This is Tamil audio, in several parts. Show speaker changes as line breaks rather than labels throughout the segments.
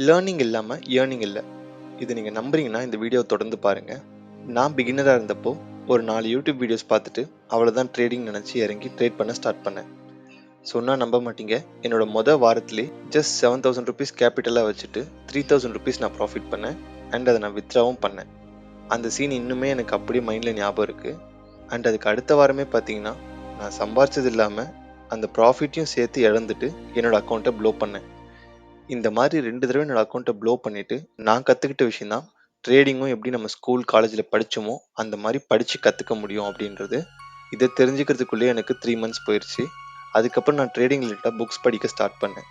லேர்னிங் இல்லாம ஏர்னிங் இல்ல. இது நீங்க நம்புறீங்கன்னா இந்த வீடியோ தொடர்ந்து பாருங்க. நான் பிகினரா இருந்தப்போ ஒரு 4 யூடியூப் வீடியோஸ் பார்த்துட்டு அவ்வளவுதான் ட்ரேடிங் நினைச்சு இறங்கி ட்ரேட் பண்ண ஸ்டார்ட் பண்ணேன். சொன்னா நம்ப மாட்டீங்க. என்னோட வாரத்திலே ஜஸ்ட் 7000 ருபீஸ் கேபிட்டலா வச்சுட்டு 3000 ருபீஸ் நான் ப்ராஃபிட் பண்ணேன். அண்ட் அதை நான் வித்ட்ராவும் பண்ணேன். அந்த சீன் இன்னுமே எனக்கு அப்படியே மைண்ட்ல ஞாபகம் இருக்கு. அண்ட் அதுக்கு அடுத்த வாரமே பார்த்தீங்கன்னா நான் சம்பாரிச்சது இல்லாம அந்த ப்ராஃபிட்டையும் சேர்த்து இழந்துட்டு என்னோட அக்கௌண்ட்டை ப்ளோ பண்ணேன். இந்த மாதிரி 2 தடவை என்னோட அக்கௌண்ட்டை ப்ளோ பண்ணிட்டு நான் கத்துக்கிட்ட விஷயம் தான் ட்ரேடிங்கும் எப்படி நம்ம ஸ்கூல் காலேஜில் படிச்சோமோ அந்த மாதிரி படிச்சு கத்துக்க முடியும் அப்படின்றது. இதை தெரிஞ்சுக்கிறதுக்குள்ளேயே எனக்கு 3 மந்த்ஸ் போயிடுச்சு. அதுக்கப்புறம் நான் ட்ரேடிங் ரிலேட்டடாக புக்ஸ் படிக்க ஸ்டார்ட் பண்ணேன்.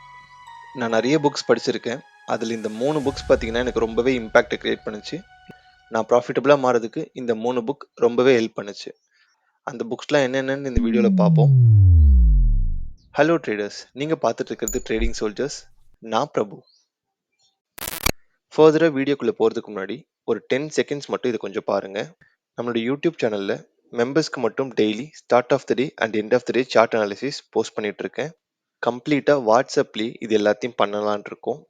நான் நிறைய புக்ஸ் படிச்சிருக்கேன். அதில் இந்த 3 புக்ஸ் பார்த்தீங்கன்னா எனக்கு ரொம்பவே இம்பாக்ட் கிரியேட் பண்ணுச்சு. நான் ப்ராஃபிட்டபுளாக மாறதுக்கு இந்த 3 புக் ரொம்பவே ஹெல்ப் பண்ணுச்சு. அந்த புக்ஸ்லாம் என்னென்னு இந்த வீடியோவில் பார்ப்போம். ஹலோ ட்ரேடர்ஸ், நீங்கள் பார்த்துட்டு இருக்கிறது ட்ரேடிங் சோல்ஜர்ஸ். நான் பிரபு. ஃபர்தராக வீடியோக்குள்ளே போகிறதுக்கு முன்னாடி ஒரு 10 செகண்ட்ஸ் மட்டும் இதை கொஞ்சம் பாருங்கள். நம்மளோட யூடியூப் சேனலில் மெம்பர்ஸ்க்கு மட்டும் daily start of the day and end of the day chart analysis post பண்ணிட்டு இருக்கேன். கம்ப்ளீட்டாக வாட்ஸ்அப்லேயே இது எல்லாத்தையும் பண்ணலான் இருக்கோம்.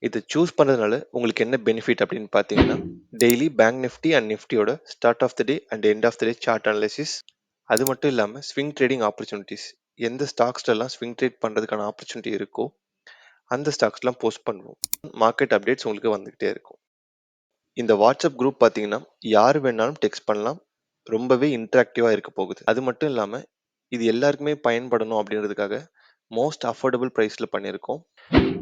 இதை சூஸ் பண்ணுறதுனால உங்களுக்கு என்ன பெனிஃபிட் அப்படின்னு பார்த்தீங்கன்னா, டெய்லி பேங்க் நிஃப்டி அண்ட் நிஃப்டியோட start of the day and end of the day chart analysis. அது மட்டும் இல்லாமல் ஸ்விங் ட்ரேடிங் ஆப்பர்ச்சுனிட்டிஸ், எந்த ஸ்டாக்ஸ்லாம் ஸ்விங் ட்ரேட் பண்ணுறதுக்கான ஆப்பர்ச்சுனிட்டி இருக்கோ அந்த ஸ்டாக்ஸ்லாம் போஸ்ட் பண்ணுவோம். மார்க்கெட் அப்டேட்ஸ் உங்களுக்கு வந்துகிட்டே இருக்கும். இந்த வாட்ஸ்அப் குரூப் பார்த்தீங்கன்னா யார் வேணாலும் டெக்ஸ்ட் பண்ணலாம். ரொம்பவே இன்ட்ராக்டிவாக இருக்க போகுது. அது மட்டும் இல்லாமல் இது எல்லாருக்குமே பயன்படணும் அப்படின்றதுக்காக மோஸ்ட் அஃபோர்டபுள் ப்ரைஸில் பண்ணியிருக்கோம்.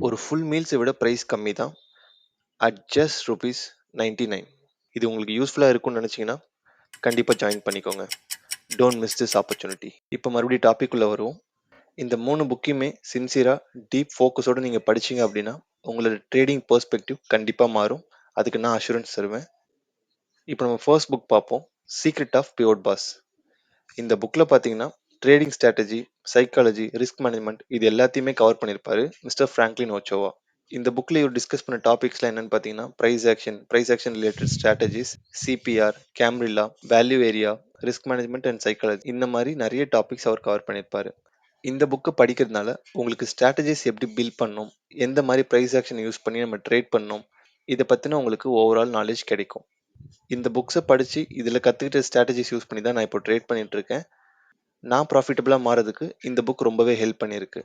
ஒரு ஃபுல் மீல்ஸை விட ப்ரைஸ் கம்மி தான். At just ₹99. இது உங்களுக்கு யூஸ்ஃபுல்லாக இருக்கும்னு நினச்சிங்கன்னா கண்டிப்பாக ஜாயின் பண்ணிக்கோங்க. Don't miss this opportunity. இப்போ மறுபடியும் டாபிக் உள்ள வருவோம். இந்த 3 புக்கையுமே சின்சியராக டீப் ஃபோக்கஸோடு நீங்கள் படிச்சீங்க அப்படின்னா உங்களோட ட்ரேடிங் பெர்ஸ்பெக்டிவ் கண்டிப்பாக மாறும். அதுக்கு நான் அஷூரன்ஸ் தருவேன். இப்போ நம்ம ஃபர்ஸ்ட் புக் பார்ப்போம், சீக்ரெட் ஆஃப் பிவோட் பாஸ். இந்த புக்கில் பார்த்தீங்கன்னா trading strategy, psychology, risk management இது எல்லாத்தையுமே கவர் பண்ணியிருப்பாரு மிஸ்டர் ஃப்ராங்க்லின் ஓச்சோவா. இந்த புக்கில் இவர் டிஸ்கஸ் பண்ண டாபிக்ஸ்லாம் என்னன்னு பார்த்தீங்கன்னா price action related strategies, CPR, Camarilla, value area, risk management and psychology, இந்த மாதிரி நிறைய டாபிக்ஸ் அவர் கவர் பண்ணியிருப்பாரு. இந்த புக்கை படிக்கிறதுனால உங்களுக்கு ஸ்ட்ராட்டஜிஸ் எப்படி பில்ட் பண்ணணும், எந்த மாதிரி ப்ரைஸ் ஆக்ஷன் யூஸ் பண்ணி நம்ம ட்ரேட் பண்ணணும், இதை பற்றின உங்களுக்கு ஓவரால் நாலேஜ் கிடைக்கும். இந்த புக்ஸை படித்து இதில் கற்றுக்கிட்ட ஸ்ட்ராட்டஜிஸ் யூஸ் பண்ணி தான் நான் இப்போ ட்ரேட் பண்ணிட்டு இருக்கேன். நான் ப்ராஃபிட்டபுளாக மாறதுக்கு இந்த புக் ரொம்பவே ஹெல்ப் பண்ணியிருக்கு.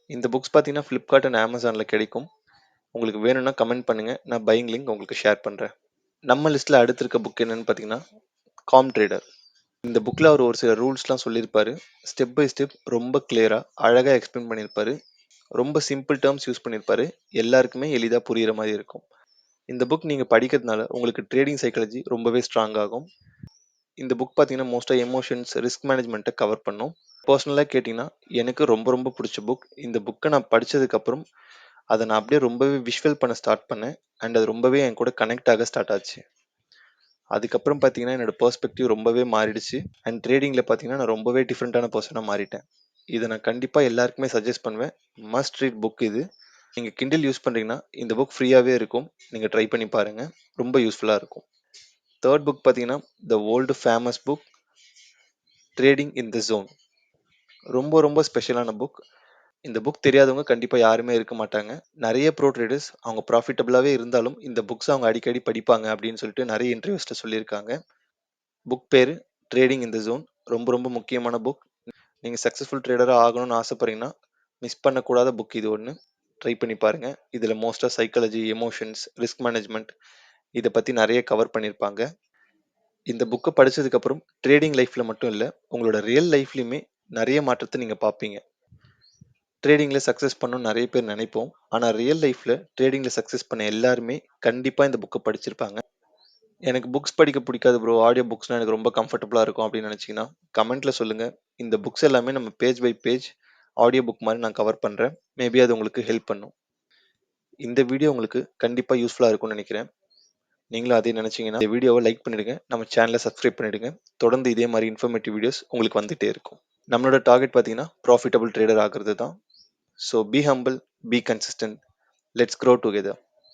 இந்த புக்ஸ் பார்த்தீங்கன்னா ஃப்ளிப்கார்ட் அண்ட் அமேசானில் கிடைக்கும். உங்களுக்கு வேணும்னா கமெண்ட் பண்ணுங்கள், நான் பையிங் லிங்க் உங்களுக்கு ஷேர் பண்ணுறேன். நம்ம லிஸ்ட்டில் அடுத்து இருக்க புக் என்னென்னு பார்த்தீங்கன்னா காம் ட்ரேடர். இந்த புக்கில் அவர் ஒரு சில ரூல்ஸ்லாம் சொல்லியிருப்பாரு. ஸ்டெப் பை ஸ்டெப் ரொம்ப கிளியராக அழகாக எக்ஸ்பிளைன் பண்ணியிருப்பாரு. ரொம்ப சிம்பிள் டேர்ம்ஸ் யூஸ் பண்ணியிருப்பாரு. எல்லாருக்குமே எளிதாக புரிகிற மாதிரி இருக்கும். இந்த புக் நீங்கள் படிக்கிறதுனால உங்களுக்கு ட்ரேடிங் சைக்காலஜி ரொம்பவே ஸ்ட்ராங் ஆகும். இந்த புக் பார்த்தீங்கன்னா மோஸ்ட்டாக எமோஷன்ஸ், ரிஸ்க் மேனேஜ்மெண்ட்டை கவர் பண்ணும். பர்சனலாக கேட்டிங்கன்னா எனக்கு ரொம்ப ரொம்ப பிடிச்ச புக். இந்த புக்கை நான் படித்ததுக்கப்புறம் அதை நான் அப்படியே ரொம்பவே விஷுவல் பண்ண ஸ்டார்ட் பண்ணேன். அண்ட் அது ரொம்பவே என் கூட கனெக்ட் ஆக ஸ்டார்ட் ஆச்சு. அதுக்கப்புறம் பார்த்தீங்கன்னா என்னோட பெர்ஸ்பெக்டிவ் ரொம்பவே மாறிடுச்சு. அண்ட் ட்ரேடிங்கில் பார்த்தீங்கன்னா நான் ரொம்பவே டிஃப்ரெண்ட்டான பர்சனாக மாறிட்டேன். இதை நான் கண்டிப்பாக எல்லாருக்குமே சஜஸ்ட் பண்ணுவேன். மஸ்ட் ரீட் புக் இது. நீங்கள் கிண்டில் யூஸ் பண்ணுறீங்கன்னா இந்த புக் ஃப்ரீயாகவே இருக்கும். நீங்கள் ட்ரை பண்ணி பாருங்கள், ரொம்ப யூஸ்ஃபுல்லாக இருக்கும். தேர்ட் புக் பார்த்தீங்கன்னா the old famous book trading in the zone. ரொம்ப ரொம்ப ஸ்பெஷலான புக். இந்த புக் தெரியாதவங்க கண்டிப்பாக யாருமே இருக்க மாட்டாங்க. நிறைய ப்ரோ ட்ரேடர்ஸ் அவங்க ப்ராஃபிட்டபுளாகவே இருந்தாலும் இந்த புக்ஸ் அவங்க அடிக்கடி படிப்பாங்க அப்படின்னு சொல்லிட்டு நிறைய இன்டர்வியூஸில் சொல்லியிருக்காங்க. புக் பேர் ட்ரேடிங் இன் த ஜோன். ரொம்ப ரொம்ப முக்கியமான புக். நீங்கள் சக்ஸஸ்ஃபுல் ட்ரேடராக ஆகணும்னு ஆசைப்பட்றீங்கன்னா மிஸ் பண்ணக்கூடாத புக் இது ஒன்று. ட்ரை பண்ணி பாருங்கள். இதில் மோஸ்ட்டாக சைக்காலஜி, எமோஷன்ஸ், ரிஸ்க் மேனேஜ்மெண்ட் இதை பற்றி நிறைய கவர் பண்ணியிருப்பாங்க. இந்த புக்கை படித்ததுக்கப்புறம் ட்ரேடிங் லைஃப்பில் மட்டும் இல்லை, உங்களோட ரியல் லைஃப்லையுமே நிறைய மாற்றத்தை நீங்கள் பார்ப்பீங்க. ட்ரேடிங்கில் சக்ஸஸ் பண்ணணும்னு நிறைய பேர் நினைப்போம். ஆனால் ரியல் லைஃப்பில் ட்ரேடிங்கில் சக்ஸஸ் பண்ண எல்லாருமே கண்டிப்பாக இந்த புக்கை படிச்சிருப்பாங்க. எனக்கு புக்ஸ் படிக்க பிடிக்காது ப்ரோ, ஆடியோ புக்ஸ்னால் எனக்கு ரொம்ப கம்ஃபர்டபுளாக இருக்கும் அப்படின்னு நினச்சிங்கன்னா கமெண்ட்டில் சொல்லுங்கள். இந்த புக்ஸ் எல்லாமே நம்ம page by page audio book மாதிரி நான் கவர் பண்ணுறேன். மேபி அது உங்களுக்கு ஹெல்ப் பண்ணும். இந்த வீடியோ உங்களுக்கு கண்டிப்பாக யூஸ்ஃபுல்லாக இருக்கும்னு நினைக்கிறேன். நீங்களும் அதே நினச்சிங்கன்னா இந்த வீடியோவை லைக் பண்ணிவிடுங்க, நம்ம சேனலை சப்ஸ்கிரைப் பண்ணிவிடுங்க. தொடர்ந்து இதே மாதிரி இன்ஃபர்மேட்டிவ் வீடியோஸ் உங்களுக்கு வந்துகிட்டே இருக்கும். நம்மளோட டார்கெட் பார்த்தீங்கன்னா ப்ராஃபிட்டபிள் ட்ரேடர் ஆகிறது தான். So B humble, be consistent, let's grow together.